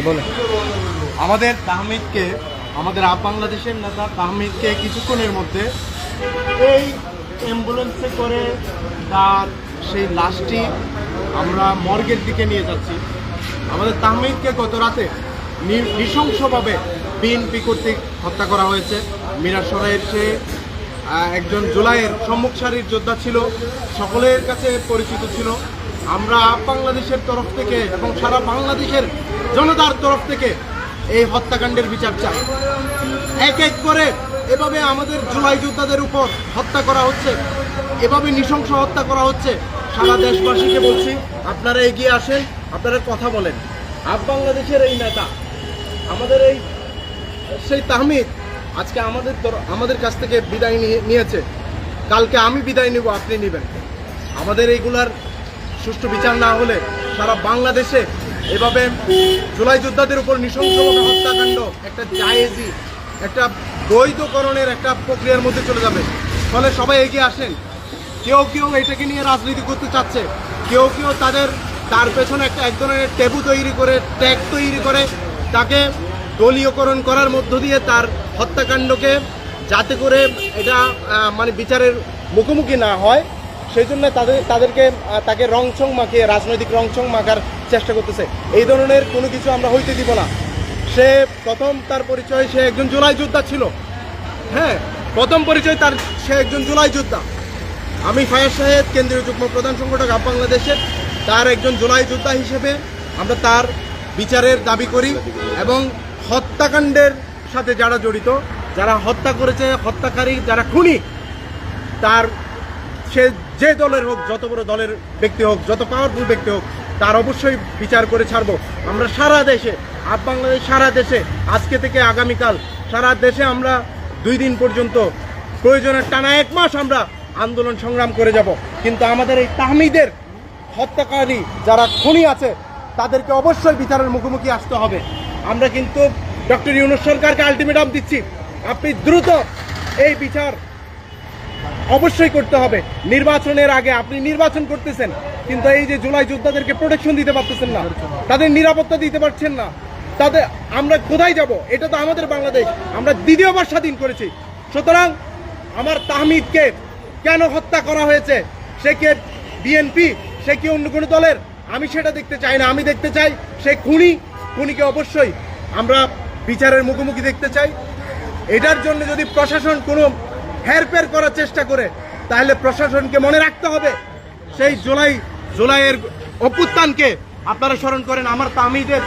বলে আমাদের তাহমিদকে, আমাদের বাংলাদেশের নেতা তাহমিদকে কিছুক্ষণের মধ্যে এই অ্যাম্বুলেন্সে করে তার সেই লাশটি আমরা মর্গের দিকে নিয়ে যাচ্ছি। আমাদের তাহমিদকে গত রাতে নৃশংসভাবে বিএনপি কর্তৃক হত্যা করা হয়েছে। মিরাসরাইয়ের সে একজন জুলাইয়ের সম্মুখ সারির যোদ্ধা ছিল, সকলের কাছে পরিচিত ছিল। আমরা বাংলাদেশের তরফ থেকে এবং সারা বাংলাদেশের জনতার তরফ থেকে এই হত্যাকাণ্ডের বিচার চাই। এক এক করে এভাবে আমাদের জুলাই যোদ্ধাদের উপর হত্যা করা হচ্ছে, এভাবে নৃশংস হত্যা করা হচ্ছে। সারা দেশবাসীকে বলছি, আপনারা এগিয়ে আসেন, আপনারা কথা বলেন। বাংলাদেশের এই নেতা, আমাদের এই সেই তাহমিদ আজকে আমাদের কাছ থেকে বিদায় নিয়েছে। কালকে আমি বিদায় নিব, আপনি নেবেন। আমাদের এইগুলার সুষ্ঠু বিচার না হলে সারা বাংলাদেশে এভাবে জুলাই যোদ্ধাদের উপর নৃশংসভাবে হত্যাকাণ্ড একটা জায়েজি, একটা বৈধকরণের একটা প্রক্রিয়ার মধ্যে চলে যাবে। ফলে সবাই এগিয়ে আসেন। কেউ কেউ এটাকে নিয়ে রাজনীতি করতে চাচ্ছে, কেউ কেউ তার পেছনে এক ধরনের ট্যাবু তৈরি করে, ট্যাগ তৈরি করে তাকে দলীয়করণ করার মধ্য দিয়ে তার হত্যাকাণ্ডকে যাতে করে এটা মানে বিচারের মুখোমুখি না হয়, সেই জন্য তাকে রংচং মাখিয়ে রাজনৈতিক রংচং মাখার চেষ্টা করতেছে। এই ধরনের কোনো কিছু আমরা হইতে দিব না। সে প্রথম তার পরিচয় সে একজন জুলাই যোদ্ধা ছিল। হ্যাঁ, প্রথম পরিচয় সে একজন জুলাই যোদ্ধা। আমি ফায়াজ সাহেব, কেন্দ্রীয় যুগ্ম প্রধান সংগঠক বাংলাদেশের, তার একজন জুলাই যোদ্ধা হিসেবে আমরা তার বিচারের দাবি করি এবং হত্যাকাণ্ডের সাথে যারা জড়িত, যারা হত্যা করেছে, হত্যাকারী যারা খুনি, তার সে যে দলের হোক, যত বড় দলের ব্যক্তি হোক, যত পাওয়ারফুল ব্যক্তি হোক, তার অবশ্যই বিচার করে ছাড়বো। আমরা সারা দেশে, বাংলাদেশ সারা দেশে আজকে থেকে আগামীকাল সারা দেশে আমরা 2 দিন পর্যন্ত প্রয়োজনের টানা 1 মাস আমরা আন্দোলন সংগ্রাম করে যাব। কিন্তু আমাদের এই তাহমিদের হত্যাকারী যারা খুনি আছে তাদেরকে অবশ্যই বিচারের মুখোমুখি আসতে হবে। আমরা কিন্তু ডক্টর ইউনূস সরকারকে আলটিমেটাম দিচ্ছি, আপনি দ্রুত এই বিচার অবশ্যই করতে হবে। নির্বাচনের আগে আপনি নির্বাচন করতেছেন, কিন্তু এই যে জুলাই যোদ্ধাদেরকে প্রোটেকশন দিতে পারতেছেন না, তাদের নিরাপত্তা দিতে পারছেন না, আমরা কোথায় যাব? এটা তো আমাদের বাংলাদেশ, আমরা দ্বিতীয়বার স্বাধীন করেছি। সুতরাং আমার তাহমিদকে কেন হত্যা করা হয়েছে, সে কে বিএনপি, সে কি অন্য কোনো দলের, আমি সেটা দেখতে চাই না। আমি দেখতে চাই সে খুনিকে অবশ্যই আমরা বিচারের মুখোমুখি দেখতে চাই। এটার জন্য যদি প্রশাসন কোনো হেরফের করার চেষ্টা করে, তাহলে প্রশাসনকে মনে রাখতে হবে সেই জুলাইয়ের অভ্যুত্থানকে আপনারা স্মরণ করেন। আমার তাহমিদের